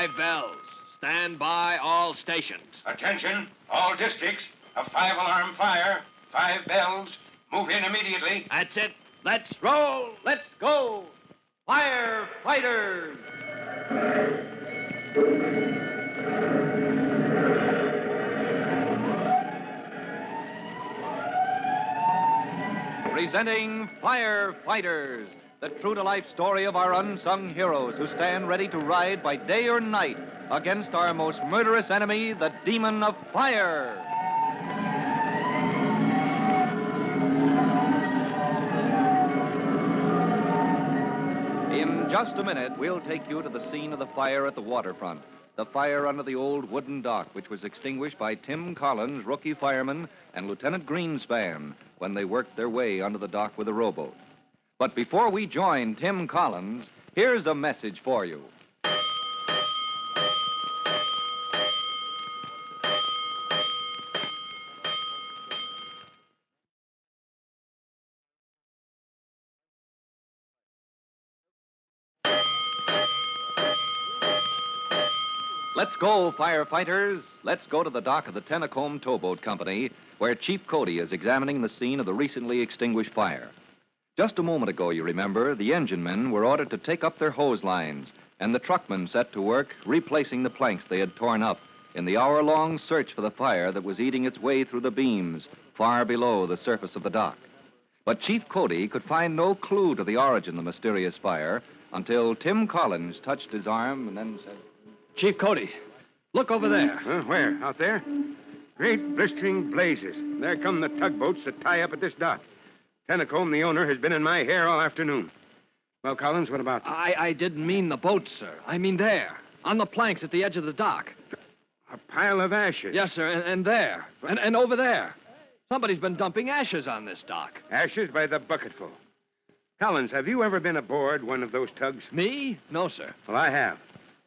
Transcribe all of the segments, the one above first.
5 bells. Stand by all stations. Attention, all districts. A 5-alarm fire. 5 bells. Move in immediately. That's it. Let's roll. Let's go. Firefighters. Presenting Firefighters, the true-to-life story of our unsung heroes who stand ready to ride by day or night against our most murderous enemy, the demon of fire. In just a minute, we'll take you to the scene of the fire at the waterfront. The fire under the old wooden dock, which was extinguished by Tim Collins, rookie fireman, and Lieutenant Greenspan when they worked their way under the dock with a rowboat. But before we join Tim Collins, here's a message for you. Let's go, firefighters. Let's go to the dock of the Tennacombe Towboat Company, where Chief Cody is examining the scene of the recently extinguished fire. Just a moment ago, you remember, the engine men were ordered to take up their hose lines, and the truckmen set to work replacing the planks they had torn up in the hour-long search for the fire that was eating its way through the beams far below the surface of the dock. But Chief Cody could find no clue to the origin of the mysterious fire until Tim Collins touched his arm and then said, Chief Cody, look over there. Where? Out there? Great blistering blazes. There come the tugboats that tie up at this dock. Tennacombe, the owner, has been in my hair all afternoon. Well, Collins, what about them? I didn't mean the boats, sir. I mean there, on the planks at the edge of the dock. A pile of ashes. Yes, sir, and there, and over there. Somebody's been dumping ashes on this dock. Ashes by the bucketful. Collins, have you ever been aboard one of those tugs? Me? No, sir. Well, I have.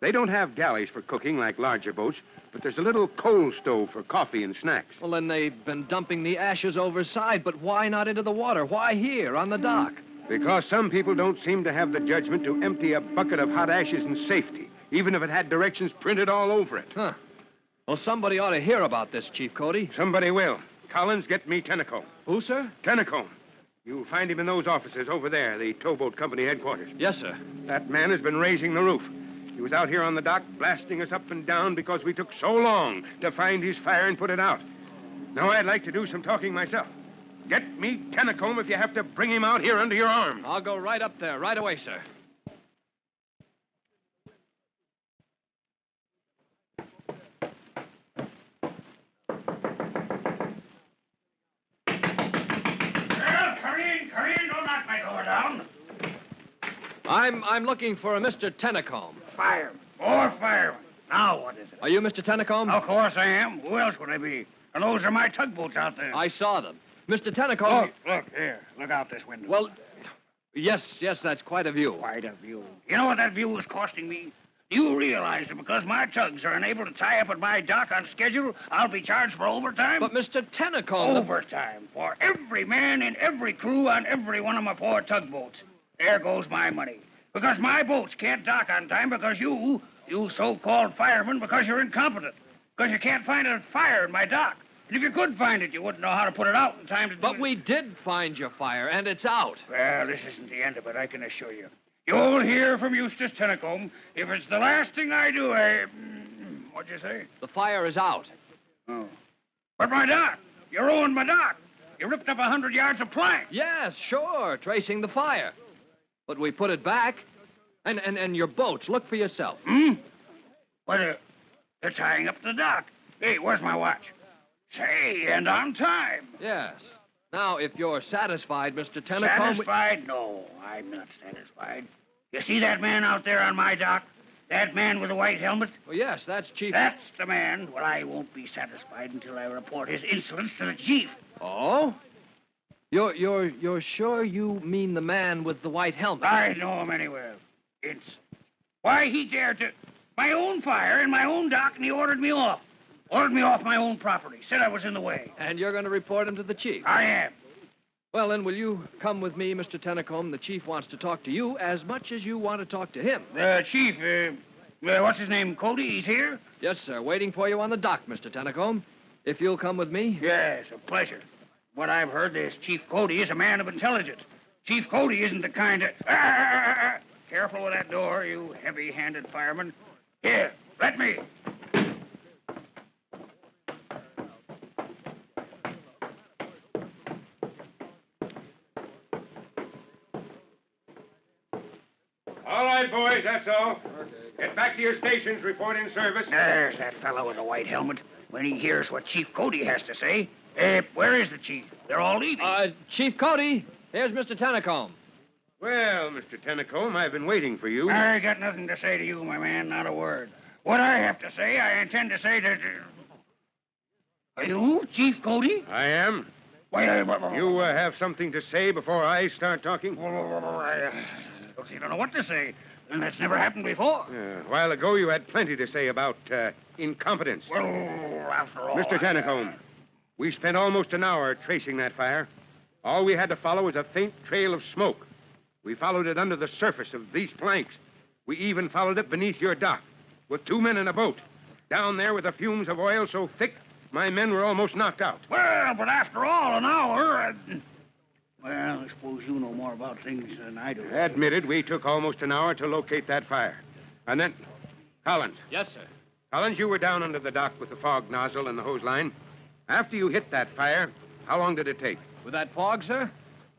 They don't have galleys for cooking like larger boats, but there's a little coal stove for coffee and snacks. Well, then they've been dumping the ashes overside, but why not into the water? Why here, on the dock? Because some people don't seem to have the judgment to empty a bucket of hot ashes in safety, even if it had directions printed all over it. Huh. Well, somebody ought to hear about this, Chief Cody. Somebody will. Collins, get me Tennacombe. Who, sir? Tennacombe. You'll find him in those offices over there, the towboat company headquarters. Yes, sir. That man has been raising the roof. He was out here on the dock blasting us up and down because we took so long to find his fire and put it out. Now I'd like to do some talking myself. Get me Tennacombe if you have to bring him out here under your arm. I'll go right up there, right away, sir. Well, come in. Don't knock my door down. I'm looking for a Mr. Tennacombe. Fireman. Or fireman. Now what is it? Are you Mr. Tennacombe? Of course I am. Who else would I be? And those are my tugboats out there. I saw them. Mr. Tennacombe... Look here. Look out this window. Well, yes, that's quite a view. Quite a view. You know what that view is costing me? Do you realize that because my tugs are unable to tie up at my dock on schedule, I'll be charged for overtime? But, Mr. Tennacombe... Overtime for every man in every crew on every one of my 4 tugboats. There goes my money. Because my boats can't dock on time because you so-called firemen, because you're incompetent. Because you can't find a fire in my dock. And if you could find it, you wouldn't know how to put it out in time to do it. But we did find your fire, and it's out. Well, this isn't the end of it, I can assure you. You'll hear from Eustace Tennacombe. If it's the last thing I do, what'd you say? The fire is out. Oh. But my dock. You ruined my dock. You ripped up 100 yards of plank. Yes, sure, tracing the fire. But we put it back. And your boats, look for yourself. But they're tying up the dock. Hey, where's my watch? Say, and on time. Yes. Now, if you're satisfied, Mr. Tennacombe... Satisfied? No, I'm not satisfied. You see that man out there on my dock? That man with the white helmet? Well, yes, that's Chief... That's the man. Well, I won't be satisfied until I report his insolence to the chief. Oh? You're sure you mean the man with the white helmet? I know him anywhere. It's... Why, he dared to... My own fire in my own dock, and he ordered me off. Ordered me off my own property. Said I was in the way. And you're going to report him to the chief? I am. Well, then, will you come with me, Mr. Tennacombe? The chief wants to talk to you as much as you want to talk to him. Chief, What's his name, Cody? He's here? Yes, sir. Waiting for you on the dock, Mr. Tennacombe. If you'll come with me. Yes, a pleasure. What I've heard, this Chief Cody is a man of intelligence. Chief Cody isn't the kind of... Careful with that door, you heavy-handed fireman. Here, let me. All right, boys, that's all. Get back to your stations, report in service. There's that fellow with the white helmet. When he hears what Chief Cody has to say. Where is the chief? They're all leaving. Chief Cody, here's Mr. Tennacombe. Well, Mr. Tennacombe, I've been waiting for you. I got nothing to say to you, my man, not a word. What I have to say, I intend to say to... Are you Chief Cody? I am. Why, You have something to say before I start talking? I don't know what to say. And that's never happened before. A while ago, you had plenty to say about incompetence. Well, after all... Mr. Tennacombe, we spent almost an hour tracing that fire. All we had to follow was a faint trail of smoke. We followed it under the surface of these planks. We even followed it beneath your dock, with 2 men in a boat. Down there with the fumes of oil so thick, my men were almost knocked out. Well, but after all, an hour... Well, I suppose you know more about things than I do. Admitted, we took almost an hour to locate that fire. And then... Collins. Yes, sir. Collins, you were down under the dock with the fog nozzle and the hose line. After you hit that fire, how long did it take? With that fog, sir?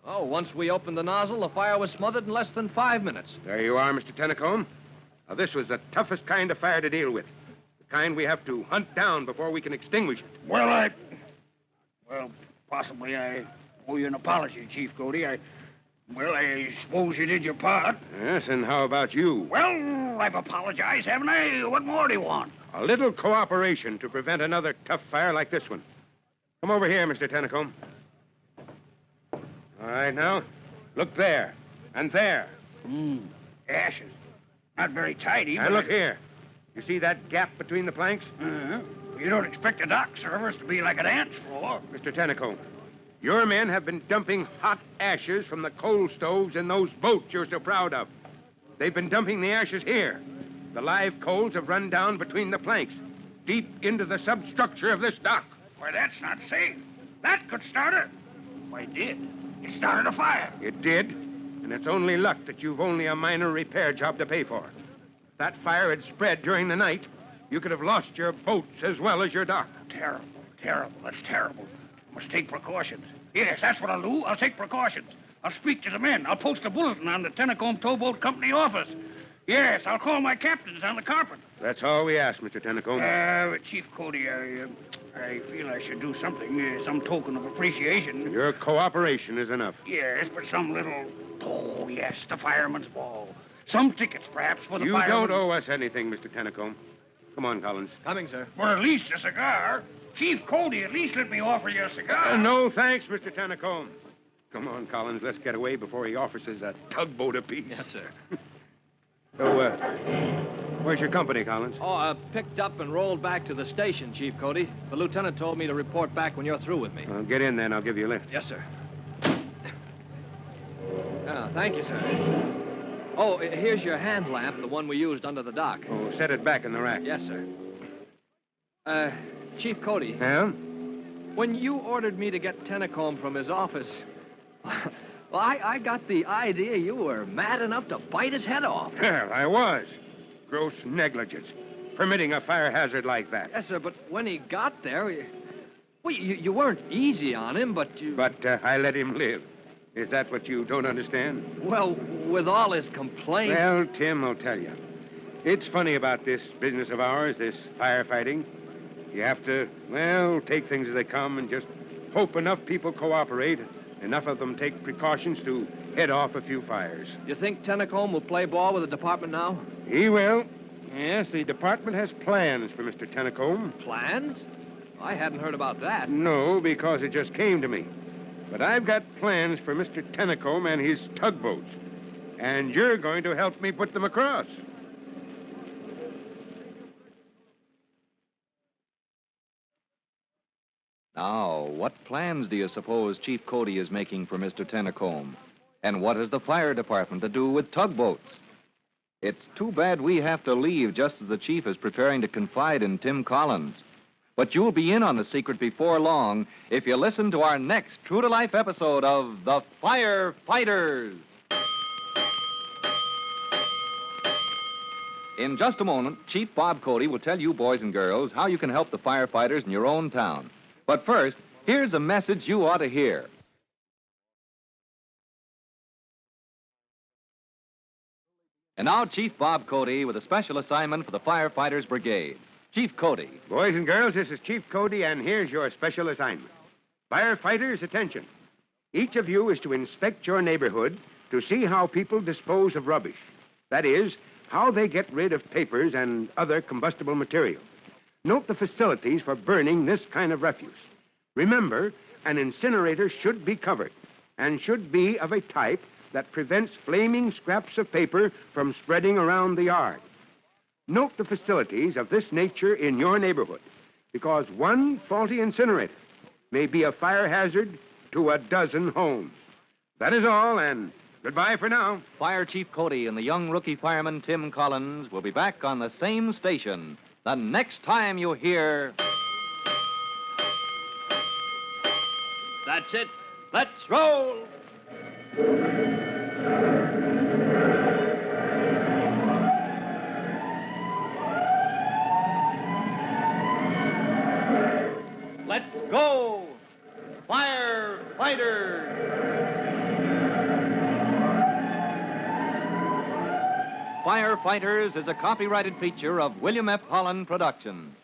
Oh, once we opened the nozzle, the fire was smothered in less than 5 minutes. There you are, Mr. Tennacombe. Now, this was the toughest kind of fire to deal with. The kind we have to hunt down before we can extinguish it. Well, possibly I owe you an apology, Chief Cody. I suppose you did your part. Yes, and how about you? Well, I've apologized, haven't I? What more do you want? A little cooperation to prevent another tough fire like this one. Come over here, Mr. Tennacombe. All right, now, look there. And there. Ashes. Not very tidy, And look here. You see that gap between the planks? Uh-huh. You don't expect a dock service to be like an ant floor. Mr. Tennacombe, your men have been dumping hot ashes from the coal stoves in those boats you're so proud of. They've been dumping the ashes here. The live coals have run down between the planks, deep into the substructure of this dock. Why, that's not safe. That could start a... Why, it did. It started a fire. It did, and it's only luck that you've only a minor repair job to pay for. If that fire had spread during the night, you could have lost your boats as well as your dock. Terrible. That's terrible. Must take precautions. Yes, that's what I'll do. I'll take precautions. I'll speak to the men. I'll post a bulletin on the Tennacombe Towboat Company office. Yes, I'll call my captains on the carpet. That's all we ask, Mr. Tennacombe. Chief Cody, I feel I should do something, some token of appreciation. Your cooperation is enough. Yes, but some little... Oh, yes, the fireman's ball. Some tickets, perhaps, for the fireman. You don't owe us anything, Mr. Tennacombe. Come on, Collins. Coming, sir. For at least a cigar. Chief Cody, at least let me offer you a cigar. No, thanks, Mr. Tennacombe. Come on, Collins, let's get away before he offers us a tugboat apiece. Yes, sir. So, where's your company, Collins? Oh, picked up and rolled back to the station, Chief Cody. The lieutenant told me to report back when you're through with me. Well, get in then. I'll give you a lift. Yes, sir. Thank you, sir. Oh, here's your hand lamp, the one we used under the dock. Oh, set it back in the rack. Yes, sir. Chief Cody. Yeah? When you ordered me to get Tennacombe from his office, well, I got the idea you were mad enough to bite his head off. Well, I was. Gross negligence. Permitting a fire hazard like that. Yes, sir, but when he got there, you weren't easy on him, but you... But I let him live. Is that what you don't understand? Well, with all his complaints... Well, Tim, I'll tell you. It's funny about this business of ours, this firefighting. You have to, take things as they come and just hope enough people cooperate, enough of them take precautions to head off a few fires. You think Tennacombe will play ball with the department now? He will. Yes, the department has plans for Mr. Tennacombe. Plans? I hadn't heard about that. No, because it just came to me. But I've got plans for Mr. Tennacombe and his tugboats. And you're going to help me put them across. Now, what plans do you suppose Chief Cody is making for Mr. Tennacombe? And what has the fire department to do with tugboats? It's too bad we have to leave just as the chief is preparing to confide in Tim Collins. But you'll be in on the secret before long if you listen to our next true-to-life episode of The Firefighters. In just a moment, Chief Bob Cody will tell you boys and girls how you can help the firefighters in your own town. But first, here's a message you ought to hear. And now, Chief Bob Cody with a special assignment for the Firefighters Brigade. Chief Cody. Boys and girls, this is Chief Cody, and here's your special assignment. Firefighters, attention. Each of you is to inspect your neighborhood to see how people dispose of rubbish. That is, how they get rid of papers and other combustible material. Note the facilities for burning this kind of refuse. Remember, an incinerator should be covered and should be of a type that prevents flaming scraps of paper from spreading around the yard. Note the facilities of this nature in your neighborhood, because one faulty incinerator may be a fire hazard to a dozen homes. That is all, and goodbye for now. Fire Chief Cody and the young rookie fireman Tim Collins will be back on the same station the next time you hear... That's it. Let's roll. Let's go, Firefighters! Firefighters is a copyrighted feature of William F. Holland Productions.